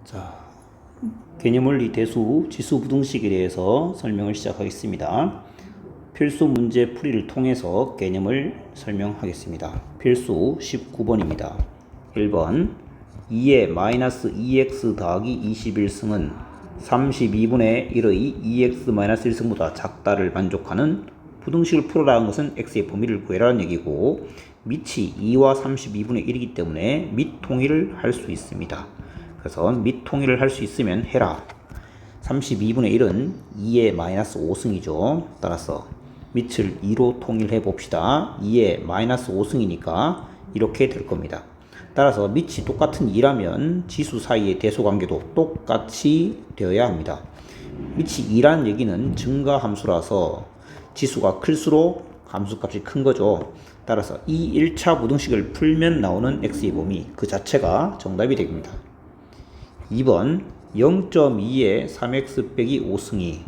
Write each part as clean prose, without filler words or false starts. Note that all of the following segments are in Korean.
자, 개념원리 대수 지수 부등식에 대해서 설명을 시작하겠습니다. 필수 문제 풀이를 통해서 개념을 설명하겠습니다. 필수 19번입니다. 1번 2의 마이너스 2x 더하기 21승은 32분의 1의 2x-1승보다 작다를 만족하는 부등식을 풀어라는 것은 x의 범위를 구해라는 얘기고, 밑이 2와 32분의 1이기 때문에 밑 통일을 할 수 있습니다. 그래서 밑 통일을 할 수 있으면 해라. 32분의 1은 2의 마이너스 5승이죠. 따라서 밑을 2로 통일해 봅시다. 2의 마이너스 5승이니까 이렇게 될 겁니다. 따라서 밑이 똑같은 2라면 지수 사이의 대소관계도 똑같이 되어야 합니다. 밑이 2라는 얘기는 증가함수라서 지수가 클수록 함수값이 큰 거죠. 따라서 이 1차 부등식을 풀면 나오는 x의 범위 그 자체가 정답이 됩니다. 2번 0.2의 3x 빼기 5승이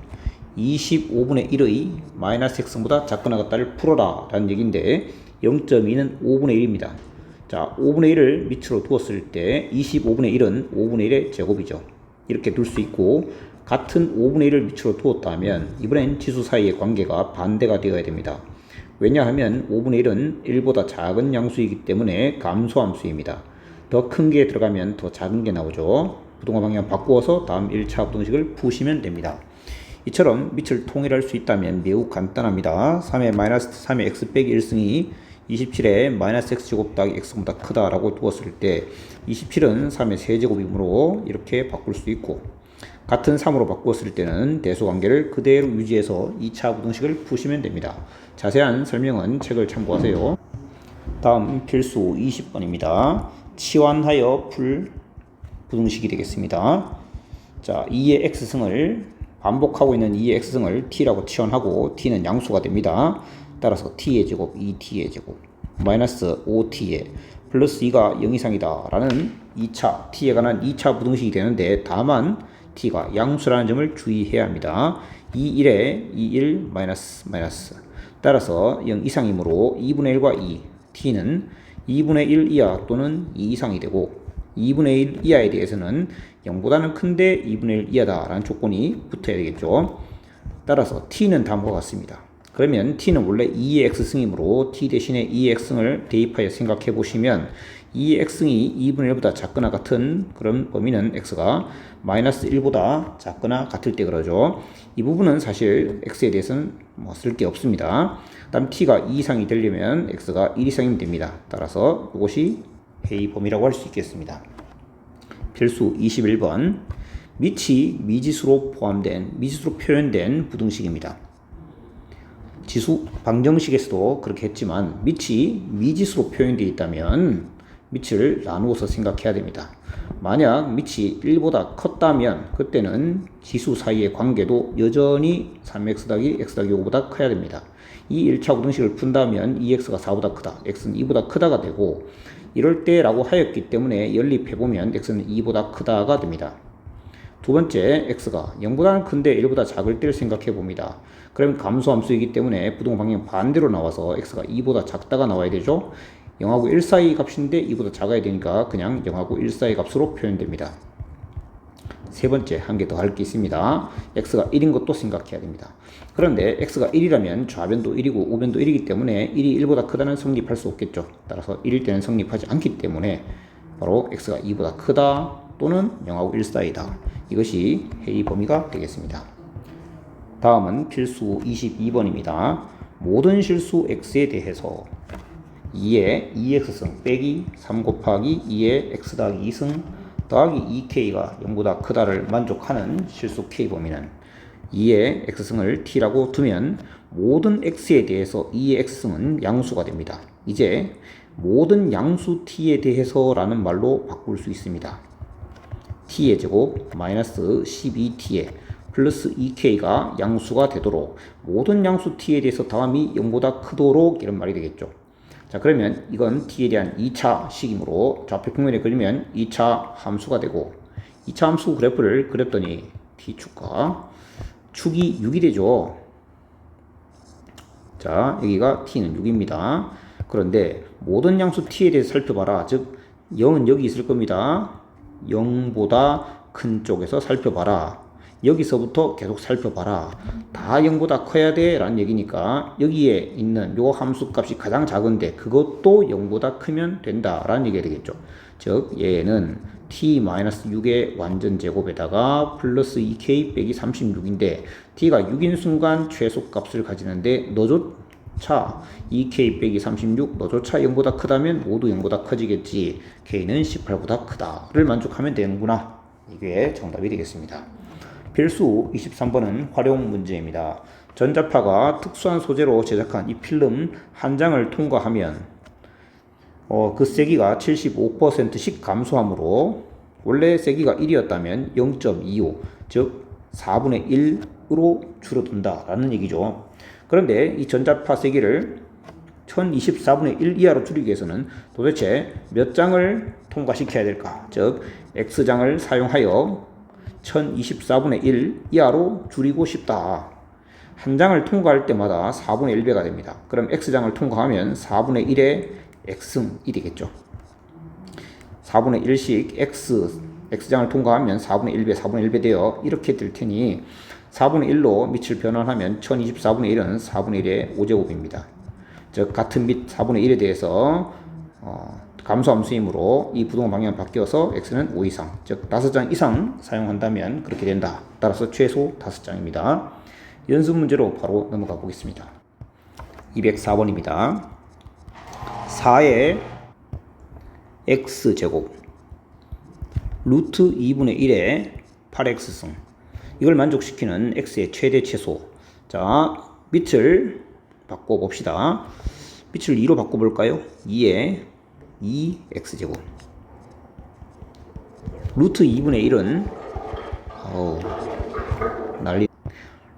25분의 1의 마이너스 x승보다 작거나 같다를 풀어라 라는 얘기인데, 0.2는 5분의 1입니다. 자, 5분의 1을 밑으로 두었을 때 25분의 1은 5분의 1의 제곱이죠. 이렇게 둘 수 있고, 같은 5분의 1을 밑으로 두었다면 이번엔 지수 사이의 관계가 반대가 되어야 됩니다. 왜냐하면 5분의 1은 1보다 작은 양수이기 때문에 감소함수입니다. 더 큰 게 들어가면 더 작은 게 나오죠. 부동화 방향 바꾸어서 다음 1차 부등식을 푸시면 됩니다. 이처럼 밑을 통일할 수 있다면 매우 간단합니다. 3의 마이너스 3의 x 빼기 1승이 27의 마이너스 x제곱 더하기 x보다 크다라고 두었을 때 27은 3의 세제곱이므로 이렇게 바꿀 수 있고, 같은 3으로 바꾸었을 때는 대소관계를 그대로 유지해서 2차 부등식을 푸시면 됩니다. 자세한 설명은 책을 참고하세요. 다음 필수 20번입니다. 치환하여 풀 부등식이 되겠습니다. 자, 2의 x승을 반복하고 있는 2의 x승을 t라고 치환하고 t는 양수가 됩니다. 따라서 t의 제곱 2t의 제곱 마이너스 5t의 플러스 2가 0 이상이다 라는 2차 t에 관한 2차 부등식이 되는데, 다만 t가 양수라는 점을 주의해야 합니다. 2, 1에 2, 1 마이너스 마이너스, 따라서 0 이상이므로 2분의 1과 2 t는 2분의 1 이하 또는 2 이상이 되고, 2분의 1 이하에 대해서는 0보다는 큰데 2분의 1 이하다 라는 조건이 붙어야 되겠죠. 따라서 t는 다음과 같습니다. 그러면 t는 원래 2의 x승이므로 t 대신에 2의 x승을 대입하여 생각해 보시면, 2의 x승이 2분의 1보다 작거나 같은 그런 범위는 x가 마이너스 1보다 작거나 같을 때 그러죠. 이 부분은 사실 x에 대해서는 쓸 게 없습니다. 다음 t가 2 이상이 되려면 x가 1 이상이면 됩니다. 따라서 이것이 회의 범위라고 할 수 있겠습니다. 필수 21번 밑이 미지수로 표현된 부등식입니다. 지수 방정식에서도 그렇게 했지만 밑이 미지수로 표현되어 있다면 밑을 나누어서 생각해야 됩니다. 만약 밑이 1보다 컸다면 그때는 지수 사이의 관계도 여전히 3x 더하기 x 더하기 5보다 커야 됩니다. 이 1차 부등식을 푼다면 2x가 4보다 크다, x는 2보다 크다가 되고, 이럴 때라고 하였기 때문에 연립해보면 x는 2보다 크다가 됩니다. 두 번째, x가 0보다는 큰데 1보다 작을 때를 생각해 봅니다. 그러면 감소함수이기 때문에 부동화 방향 반대로 나와서 x가 2보다 작다가 나와야 되죠. 0하고 1 사이 값인데 2보다 작아야 되니까 그냥 0하고 1 사이 값으로 표현됩니다. 세 번째, 한 개 더 할 게 있습니다. x가 1인 것도 생각해야 됩니다. 그런데 x가 1이라면 좌변도 1이고 우변도 1이기 때문에 1이 1보다 크다는 성립할 수 없겠죠. 따라서 1일 때는 성립하지 않기 때문에 바로 x가 2보다 크다 또는 0하고 1 사이다. 이것이 회의 범위가 되겠습니다. 다음은 필수 22번입니다. 모든 실수 x에 대해서 2의 2x승 빼기 3 곱하기 2의 x 더하기 2승 더하기 2k가 0보다 크다를 만족하는 실수 k 범위는 2의 x승을 t라고 두면 모든 x에 대해서 2의 x승은 양수가 됩니다. 이제 모든 양수 t에 대해서 라는 말로 바꿀 수 있습니다. t의 제곱 마이너스 12t의 플러스 2k가 양수가 되도록 모든 양수 t에 대해서 다음이 0보다 크도록 이런 말이 되겠죠. 자, 그러면 이건 t에 대한 2차 식이므로 좌표 평면에 그리면 2차 함수가 되고, 2차 함수 그래프를 그렸더니 t축과 축이 6이 되죠. 자, 여기가 t는 6입니다. 그런데 모든 양수 t에 대해서 살펴봐라. 즉 0은 여기 있을 겁니다. 0보다 큰 쪽에서 살펴봐라. 여기서부터 계속 살펴봐라. 다 0보다 커야 돼 라는 얘기니까 여기에 있는 요 함수 값이 가장 작은데 그것도 0보다 크면 된다 라는 얘기가 되겠죠. 즉 얘는 t-6의 완전 제곱에다가 플러스 2k 빼기 36인데 t가 6인 순간 최소값을 가지는데 너조차 2k 빼기 36 너조차 0보다 크다면 모두 0보다 커지겠지. k는 18보다 크다를 만족하면 되는구나. 이게 정답이 되겠습니다. 필수 23번은 활용 문제입니다. 전자파가 특수한 소재로 제작한 이 필름 한 장을 통과하면 그 세기가 75%씩 감소하므로 원래 세기가 1이었다면 0.25 즉 4분의 1으로 줄어든다 라는 얘기죠. 그런데 이 전자파 세기를 1024분의 1 이하로 줄이기 위해서는 도대체 몇 장을 통과시켜야 될까? 즉 X장을 사용하여 1024분의 1 이하로 줄이고 싶다. 한 장을 통과할 때마다 4분의 1배가 됩니다. 그럼 X장을 통과하면 4분의 1의 X승이 되겠죠. 4분의 1씩 X장을 통과하면 4분의 1배, 4분의 1배 되어 이렇게 될 테니 4분의 1로 밑을 변환하면 1024분의 1은 4분의 1의 5제곱입니다. 즉 같은 밑 4분의 1에 대해서 감소함수이므로 이 부동의 방향이 바뀌어서 x는 5 이상, 즉 5장 이상 사용한다면 그렇게 된다. 따라서 최소 5장입니다. 연습 문제로 바로 넘어가 보겠습니다. 204번입니다. 4의 x제곱 루트 2분의 1의 8x승 이걸 만족시키는 x의 최대 최소. 자, 밑을 바꿔봅시다. 밑을 2로 바꿔볼까요? 2의 2x제곱 루트 2분의 1은 난리.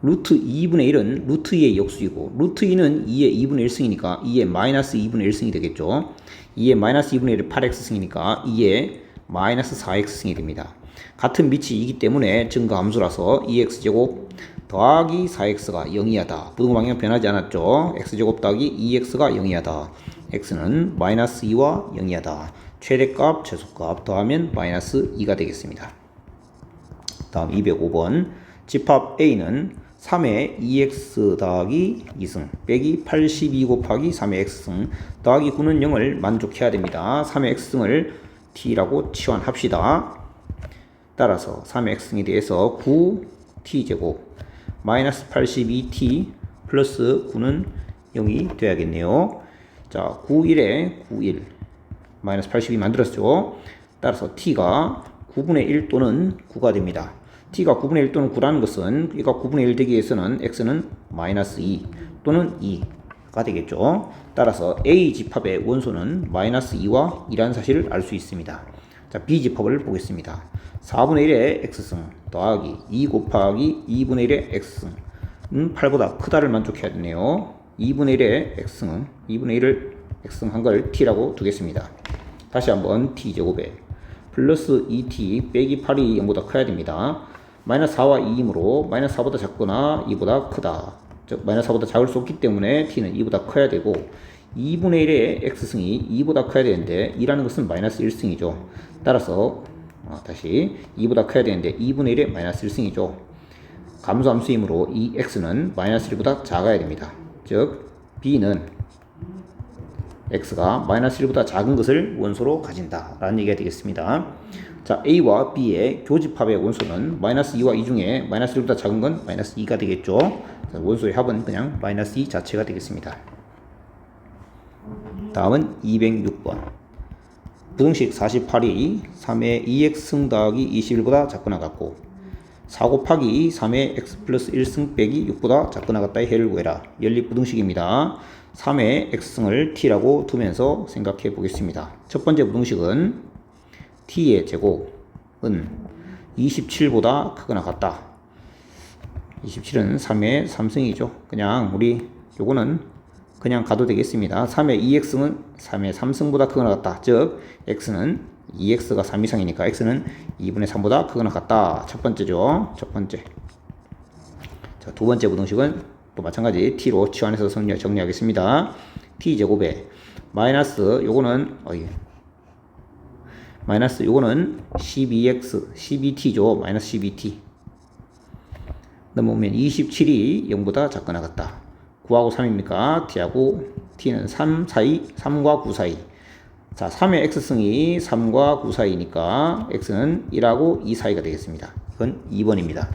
루트 2분의 1은 루트 2의 역수이고 루트 2는 2의 2분의 1승이니까 2의 마이너스 2분의 1승이 되겠죠. 2의 마이너스 2분의 1은 8x승이니까 2의 마이너스 4x승이 됩니다. 같은 밑이 2이기 때문에 증가함수라서 2x제곱 더하기 4x가 0이하다. 부등호 방향 변하지 않았죠. x제곱 더하기 2x가 0이하다. x는 마이너스 2와 0이하다. 최대값, 최소값 더하면 마이너스 2가 되겠습니다. 다음 205번 집합 A는 3의 2x 더하기 2승 빼기 82 곱하기 3의 x승 더하기 9는 0을 만족해야 됩니다. 3의 x승을 t라고 치환합시다. 따라서 3의 x승에 대해서 9t제곱 마이너스 82t 플러스 9는 0이 돼야겠네요. 자, 91에 91 마이너스 82 만들었죠. 따라서 t가 9분의 1 또는 9가 됩니다. t가 9분의 1 또는 9라는 것은 이가 9분의 1 되기 위해서는 x는 마이너스 2 또는 2가 되겠죠. 따라서 A 집합의 원소는 마이너스 2와 2라는 사실을 알 수 있습니다. 자, B 집합을 보겠습니다. 4분의 1의 x승 더하기 2 곱하기 2분의 1의 x승은 8보다 크다를 만족해야 되네요. 2분의 1의 x승은 2분의 1을 x승한 걸 t라고 두겠습니다. 다시 한번 t제곱에 플러스 2t 빼기 8이 0보다 커야 됩니다. 마이너스 4와 2이므로 마이너스 4보다 작거나 2보다 크다. 즉 마이너스 4보다 작을 수 없기 때문에 t는 2보다 커야 되고 2분의 1의 x승이 2보다 커야 되는데 2라는 것은 마이너스 1승이죠. 따라서 다시 2보다 커야 되는데 2분의 1의 마이너스 1승이죠. 감소함수이므로 이 x는 마이너스 1보다 작아야 됩니다. 즉 b는 x가 마이너스 1보다 작은 것을 원소로 가진다 라는 얘기가 되겠습니다. 자, a와 b의 교집합의 원소는 마이너스 2와 2 중에 마이너스 1보다 작은 건 마이너스 2가 되겠죠. 자, 원소의 합은 그냥 마이너스 2 자체가 되겠습니다. 다음은 206번 부등식 48이 3의 2x승 더하기 21보다 작거나 같고 4 곱하기 3의 x 플러스 1승 빼기 6보다 작거나 같다의 해를 구해라. 연립부등식입니다. 3의 x승을 t라고 두면서 생각해 보겠습니다. 첫 번째 부등식은 t의 제곱은 27보다 크거나 같다. 27은 3의 3승이죠. 그냥 우리 요거는 그냥 가도 되겠습니다. 3의 2x는 3의 3승보다 크거나 같다. 즉 x는 2x가 3 이상이니까 x는 2분의 3보다 크거나 같다. 첫 번째죠. 첫 번째. 자, 두 번째 부등식은 또 마찬가지 t로 치환해서 정리하겠습니다. t제곱에 마이너스 요거는 마이너스 요거는 12x, 12t죠. 마이너스 12t. 넘어오면 27이 0보다 작거나 같다. 9하고 3입니까? t하고 t는 3 사이, 3과 9 사이. 자, 3의 x승이 3과 9 사이니까 x는 1하고 2 사이가 되겠습니다. 이건 2번입니다.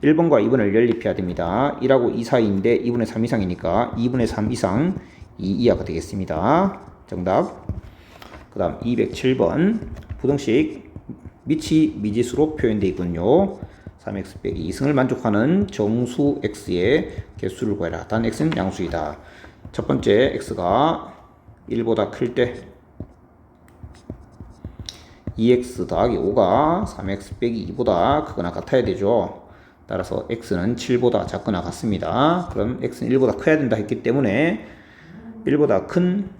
1번과 2번을 연립해야 됩니다. 1하고 2 사이인데 2분의 3 이상이니까 2분의 3 이상 2 이하가 되겠습니다. 정답. 그 다음 207번 부등식 밑이 미지수로 표현되어 있군요. 3x 빼기 2승을 만족하는 정수 x의 개수를 구해라. 단 x는 양수이다. 첫 번째 x가 1보다 클 때 2x 더하기 5가 3x 빼기 2보다 크거나 같아야 되죠. 따라서 x는 7보다 작거나 같습니다. 그럼 x는 1보다 커야 된다 했기 때문에 1보다 큰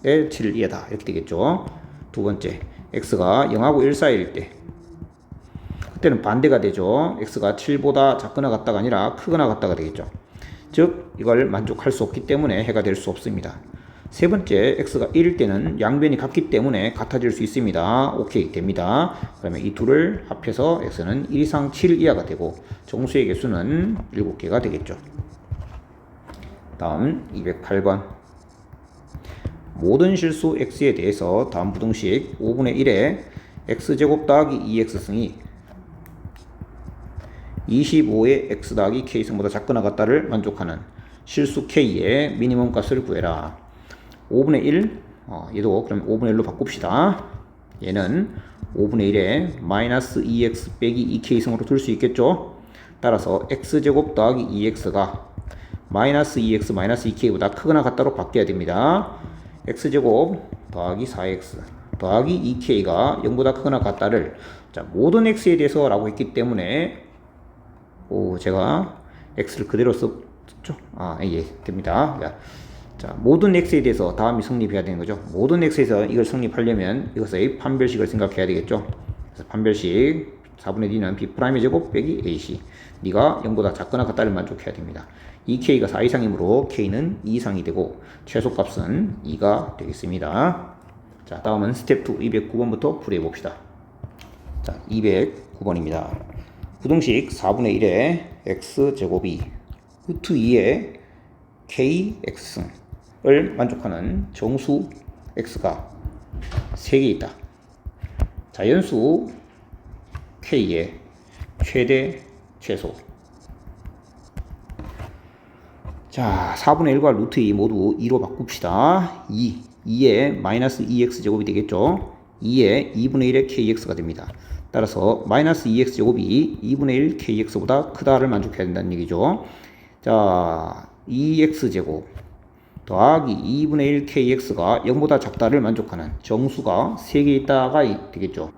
의 7을 이하다 이렇게 되겠죠. 두 번째 x가 0하고 1 사이일 때 그때는 반대가 되죠. x가 7보다 작거나 같다가 아니라 크거나 같다가 되겠죠. 즉 이걸 만족할 수 없기 때문에 해가 될 수 없습니다. 세 번째 x가 1일 때는 양변이 같기 때문에 같아질 수 있습니다. 오케이 됩니다. 그러면 이 둘을 합해서 x는 1 이상 7 이하가 되고 정수의 개수는 7개가 되겠죠. 다음 208번 모든 실수 x에 대해서 다음 부등식 5분의 1에 x제곱 더하기 2x승이 25의 x 더하기 k승보다 작거나 같다를 만족하는 실수 k의 미니멈 값을 구해라. 5분의 1, 얘도 그럼 5분의 1로 바꿉시다. 얘는 5분의 1에 마이너스 2x 빼기 2k승으로 둘 수 있겠죠. 따라서 x제곱 더하기 2x가 마이너스 2x 마이너스 2k보다 크거나 같다로 바뀌어야 됩니다. x제곱 더하기 4x 더하기 2k가 0보다 크거나 같다를 자 모든 x에 대해서 라고 했기 때문에 제가 x를 그대로 썼죠. 예, 됩니다. 자, 모든 x에 대해서 다음이 성립해야 되는 거죠. 모든 x에서 이걸 성립하려면 이것의 판별식을 생각해야 되겠죠. 그래서 판별식 4분의 d는 b'의 제곱 빼기 ac 네가 0보다 작거나 같다를 만족해야 됩니다. 2k가 4 이상이므로 k는 2 이상이 되고 최소값은 2가 되겠습니다. 자, 다음은 스텝 2 209번부터 풀이해 봅시다. 자, 209번입니다. 부등식 4분의 1의 x제곱이 루트 2의 kx승을 만족하는 정수 x가 3개 있다. 자연수 k의 최대 최소. 자, 4분의 1과 루트 2 모두 2로 바꿉시다. 2에 마이너스 2x제곱이 되겠죠. 2에 2분의 1의 kx가 됩니다. 따라서 마이너스 2x제곱이 2분의 1 kx보다 크다를 만족해야 된다는 얘기죠. 자, 2x제곱 더하기 2분의 1 kx가 0보다 작다를 만족하는 정수가 3개 있다가 되겠죠.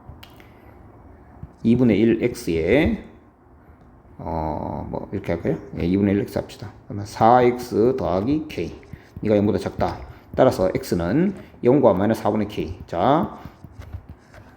2분의 1 x에 이렇게 할까요? 2분의 1 x 합시다. 그러면 4x 더하기 k 이가 0보다 작다. 따라서 x는 0과 마이너스 4분의 k.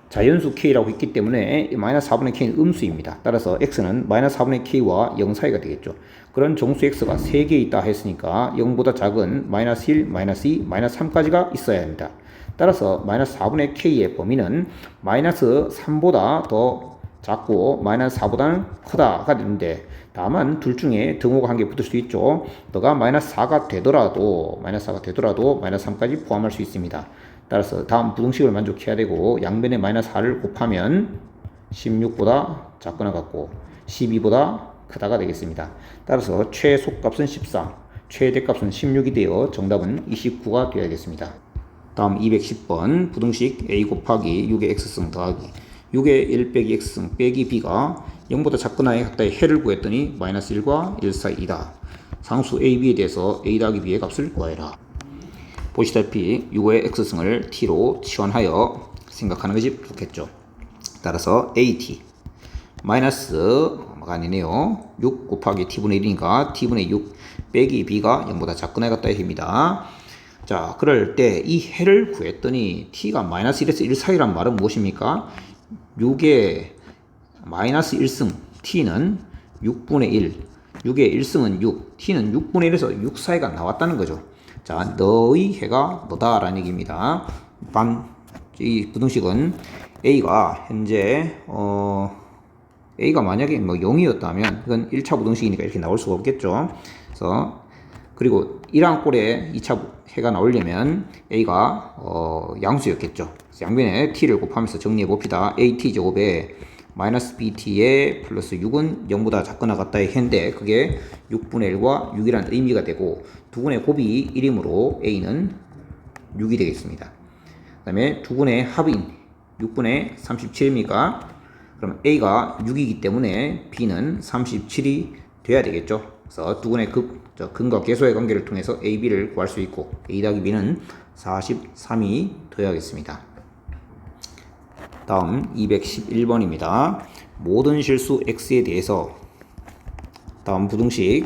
자연수 k라고 했기 때문에 마이너스 4분의 k는 음수입니다. 따라서 x는 마이너스 4분의 k와 0 사이가 되겠죠. 그런 정수 x가 3개 있다 했으니까 0보다 작은 마이너스 1, 마이너스 2, 마이너스 3까지가 있어야 합니다. 따라서 마이너스 4분의 k의 범위는 마이너스 3보다 더 작고 마이너스 4보다는 크다가 되는데 다만 둘 중에 등호가 한 개 붙을 수 있죠. 너가 마이너스 4가 되더라도 마이너스 3까지 포함할 수 있습니다. 따라서 다음 부등식을 만족해야 되고 양변에 마이너스 4를 곱하면 16보다 작거나 같고 12보다 크다가 되겠습니다. 따라서 최소값은 13, 최대값은 16이 되어 정답은 29가 되어야겠습니다. 다음 210번 부등식 a 곱하기 6의 x승 더하기 6의 1 빼기 x승 빼기 b가 0보다 작거나 같다의 해를 구했더니 마이너스 1과 1 사이이다. 상수 a, b에 대해서 a 더하기 b의 값을 구하여라. 보시다시피 6의 x승을 t로 치환하여 생각하는 것이 좋겠죠. 따라서 at 마이너스가 아니네요. 6 곱하기 t분의 1이니까 t분의 6 빼기 b가 0보다 작거나 같다의 해입니다. 자, 그럴 때 이 해를 구했더니 t가 마이너스 1에서 1 사이란 말은 무엇입니까? 6의 마이너스 1승 t는 6분의 1 6의 1승은 6 t는 6분의 1에서 6 사이가 나왔다는 거죠. 자, 너의 해가 너다 라는 얘기입니다. 이 부등식은 A가 현재 A가 만약에 뭐 0이었다면 이건 1차 부등식이니까 이렇게 나올 수가 없겠죠. 그래서 그리고 1항 꼴에 2차 해가 나오려면 A가 양수였겠죠. 그래서 양변에 t를 곱하면서 정리해 봅시다. AT 제곱에 마이너스 BT에 플러스 6은 0보다 작거나 같다의 해인데 그게 6분의 1과 6이라는 의미가 되고 두근의 곱이 1이므로 A는 6이 되겠습니다. 그 다음에 두근의 합인 6분의 37입니까? 그럼 A가 6이기 때문에 B는 37이 돼야 되겠죠. 그래서 두근의 근과 계소의 관계를 통해서 A, B를 구할 수 있고 A 더하기 B는 43이 되어야겠습니다. 다음 211번입니다. 모든 실수 x에 대해서 다음 부등식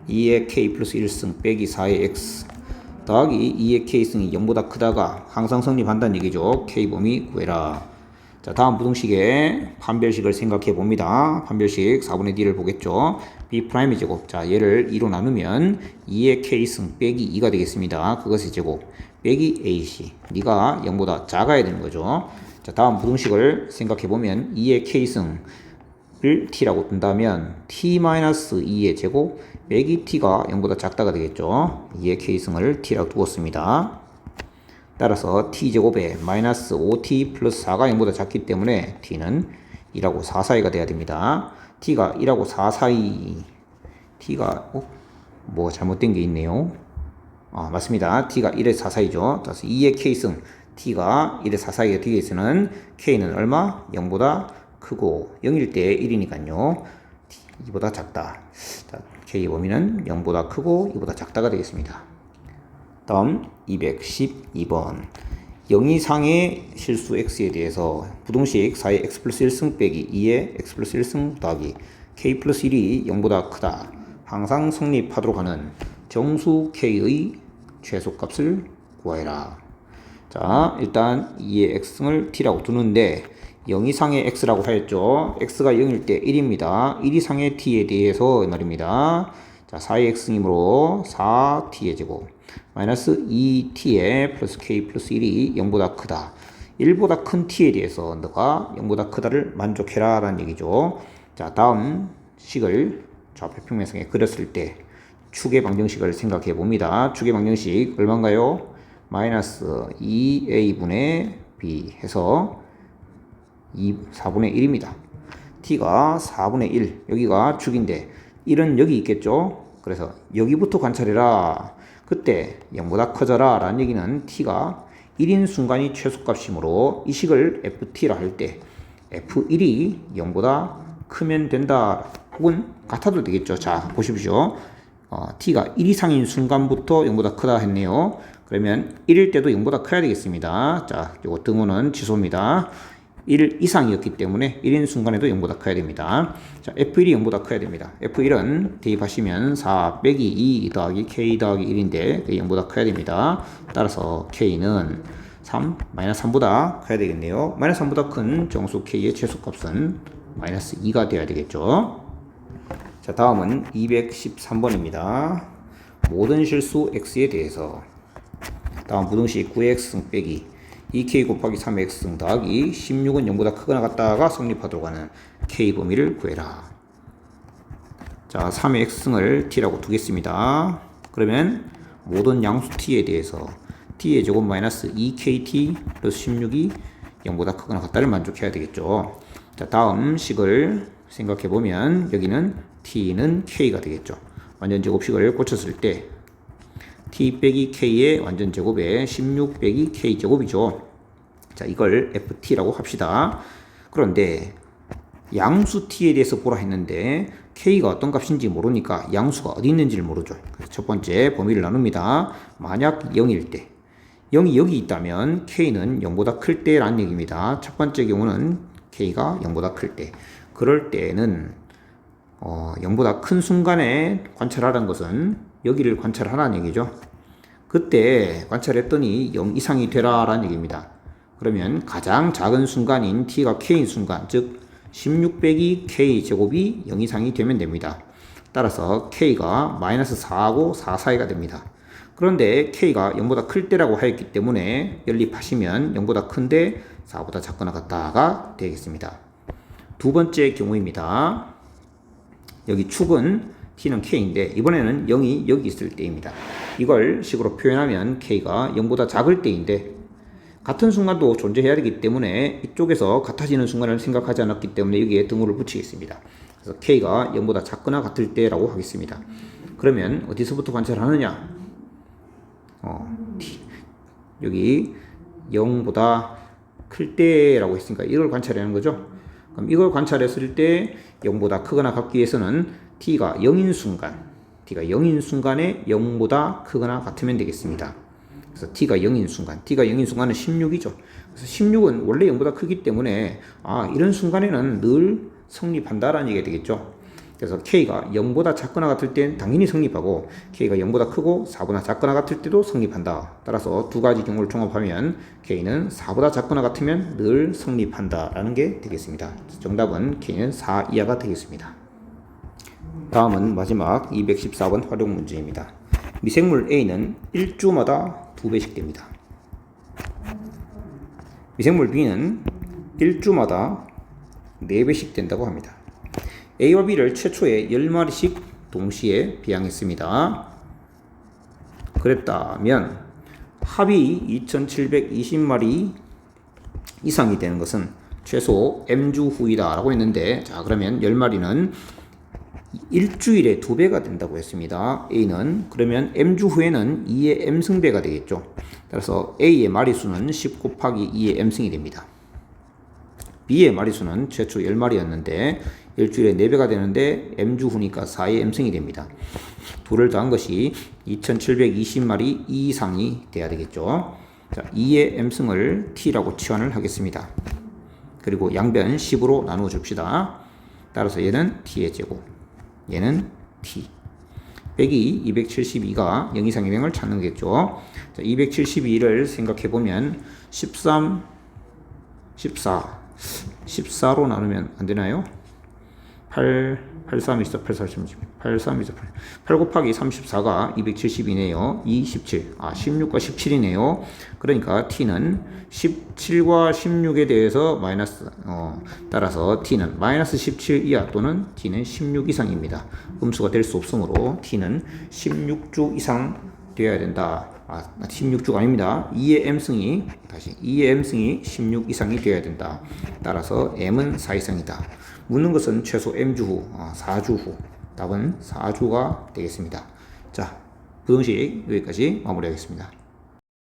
2의 k 플러스 1승 빼기 4의 x 더하기 2의 k승이 0보다 크다가 항상 성립한다는 얘기죠. k범위 구해라. 자, 다음 부등식의 판별식을 생각해 봅니다. 판별식 4분의 d를 보겠죠. b'의 제곱. 자, 얘를 2로 나누면 2의 k승 빼기 2가 되겠습니다. 그것의 제곱 빼기 ac. 네가 0보다 작아야 되는 거죠. 자, 다음 부등식을 생각해 보면 2의 k승을 t라고 둔다면 t-2의 제곱 빼기 t가 0보다 작다가 되겠죠. 2의 k승을 t라고 두었습니다. 따라서 t제곱에 마이너스 5t 플러스 4가 0보다 작기 때문에 t는 1하고 4 사이가 돼야 됩니다. t가 1하고 4 사이 t가 뭐 잘못된 게 있네요. 맞습니다. t가 1에서 4 사이죠. 따라서 2의 k승 t가 1에서 4 사이가 되겠으면 k는 얼마? 0보다 크고 0일 때 1이니까요. 2보다 작다. 자, k 범위는 0보다 크고 2보다 작다가 되겠습니다. 다음 212번 0 이상의 실수 x에 대해서 부등식 4의 x 플러스 1승 빼기 2의 x 플러스 1승 더하기 k 플러스 1이 0보다 크다. 항상 성립하도록 하는 정수 k의 최소값을 구하여라. 자, 일단 2의 x승을 t라고 두는데 0 이상의 x라고 하였죠. x가 0일 때 1입니다. 1 이상의 t에 대해서 이 말입니다. 자, 4의 x승이므로 4t의 제곱 마이너스 2t에 플러스 k 플러스 1이 0보다 크다. 1보다 큰 t에 대해서 너가 0보다 크다를 만족해라 라는 얘기죠. 자, 다음 식을 좌표 평면상에 그렸을 때 축의 방정식을 생각해 봅니다. 축의 방정식 얼마인가요? 마이너스 2a분의 b 해서 4분의 1입니다. t가 4분의 1 여기가 축인데 1은 여기 있겠죠. 그래서 여기부터 관찰해라. 그때 0보다 커져라 라는 얘기는 t가 1인 순간이 최소값이므로 이 식을 ft라 할 때 f1이 0보다 크면 된다 혹은 같아도 되겠죠. 자, 보십시오. t가 1 이상인 순간부터 0보다 크다 했네요. 그러면 1일 때도 0보다 커야 되겠습니다. 자, 요거 등호는 취소입니다. 1 이상이었기 때문에 1인 순간에도 0보다 커야 됩니다. 자, F1이 0보다 커야 됩니다. F1은 대입하시면 4 빼기 2 더하기 K 더하기 1인데 0보다 커야 됩니다. 따라서 K는 3, 마이너스 3보다 커야 되겠네요. 마이너스 3보다 큰 정수 K의 최소값은 마이너스 2가 되어야 되겠죠. 자, 다음은 213번입니다. 모든 실수 X에 대해서 다음 부등식 9X승 빼기 2K 곱하기 3X승 더하기 16은 0보다 크거나 같다가 성립하도록 하는 K 범위를 구해라. 자, 3의 X승을 T라고 두겠습니다. 그러면 모든 양수 T에 대해서 T의 제곱 마이너스 2KT 플러스 16이 0보다 크거나 같다를 만족해야 되겠죠. 자, 다음 식을 생각해 보면 여기는 T는 K가 되겠죠. 완전 제곱식을 고쳤을 때 t 빼기 k의 완전 제곱에 16 빼기 k 제곱이죠. 자, 이걸 ft라고 합시다. 그런데 양수 t에 대해서 보라 했는데 k가 어떤 값인지 모르니까 양수가 어디 있는지를 모르죠. 그래서 첫 번째 범위를 나눕니다. 만약 0일 때 0이 여기 있다면 k는 0보다 클 때라는 얘기입니다. 첫 번째 경우는 k가 0보다 클 때, 그럴 때는 0보다 큰 순간에 관찰하라는 것은 여기를 관찰하라는 얘기죠. 그때 관찰했더니 0 이상이 되라라는 얘기입니다. 그러면 가장 작은 순간인 t가 k인 순간, 즉 16 빼기 k 제곱이 0 이상이 되면 됩니다. 따라서 k가 마이너스 4하고 4 사이가 됩니다. 그런데 K가 0보다 클 때라고 하였기 때문에 연립하시면 0보다 큰데 4보다 작거나 같다가 되겠습니다. 두 번째 경우입니다. 여기 축은 T는 K인데 이번에는 0이 여기 있을 때입니다. 이걸 식으로 표현하면 K가 0보다 작을 때인데 같은 순간도 존재해야 되기 때문에 이쪽에서 같아지는 순간을 생각하지 않았기 때문에 여기에 등호를 붙이겠습니다. 그래서 K가 0보다 작거나 같을 때라고 하겠습니다. 그러면 어디서부터 관찰하느냐? 여기 0보다 클 때라고 했으니까 이걸 관찰하는 거죠. 그럼 이걸 관찰했을 때 0보다 크거나 같기 위해서는 T가 0인 순간에 0보다 크거나 같으면 되겠습니다. 그래서 T가 0인 순간은 16이죠. 그래서 16은 원래 0보다 크기 때문에 이런 순간에는 늘 성립한다라는 얘기가 되겠죠. 그래서 K가 0보다 작거나 같을 땐 당연히 성립하고 K가 0보다 크고 4보다 작거나 같을 때도 성립한다. 따라서 두 가지 경우를 종합하면 K는 4보다 작거나 같으면 늘 성립한다 라는 게 되겠습니다. 정답은 K는 4 이하가 되겠습니다. 다음은 마지막 214번 활용 문제입니다. 미생물 A는 1주마다 2배씩 됩니다. 미생물 B는 1주마다 4배씩 된다고 합니다. A와 B를 최초에 10마리씩 동시에 배양했습니다. 그랬다면 합이 2720마리 이상이 되는 것은 최소 M주 후이다 라고 했는데, 자 그러면 10마리는 일주일에 2배가 된다고 했습니다. A는 그러면 M주 후에는 2의 M승배가 되겠죠. 따라서 A의 마리수는 10 곱하기 2의 M승이 됩니다. B의 마리수는 최초 10마리였는데 일주일에 4배가 되는데 M주 후니까 4의 M승이 됩니다. 둘을 더한 것이 2720마리 이상이 돼야 되겠죠. 자, 2의 M승을 T라고 치환을 하겠습니다. 그리고 양변 10으로 나누어 줍시다. 따라서 얘는 T의 제곱, 얘는 T 빼기 272가 0 이상의 명을 찾는 거겠죠. 자, 272를 생각해보면 13, 14로 나누면 안 되나요? 8 3 있어. 8 3 있어. 8 곱하기 34가 272네요. 2, 17. 16과 17이네요. 그러니까 T는 17과 16에 대해서 따라서 T는 마이너스 17 이하 또는 T는 16 이상입니다. 음수가 될 수 없으므로 T는 16주 이상 되어야 된다. 16주가 아닙니다. 2의 M승이 16 이상이 되어야 된다. 따라서 M은 4 이상이다. 묻는 것은 최소 M주 후, 4주 후. 답은 4주가 되겠습니다. 자, 부등식 여기까지 마무리하겠습니다.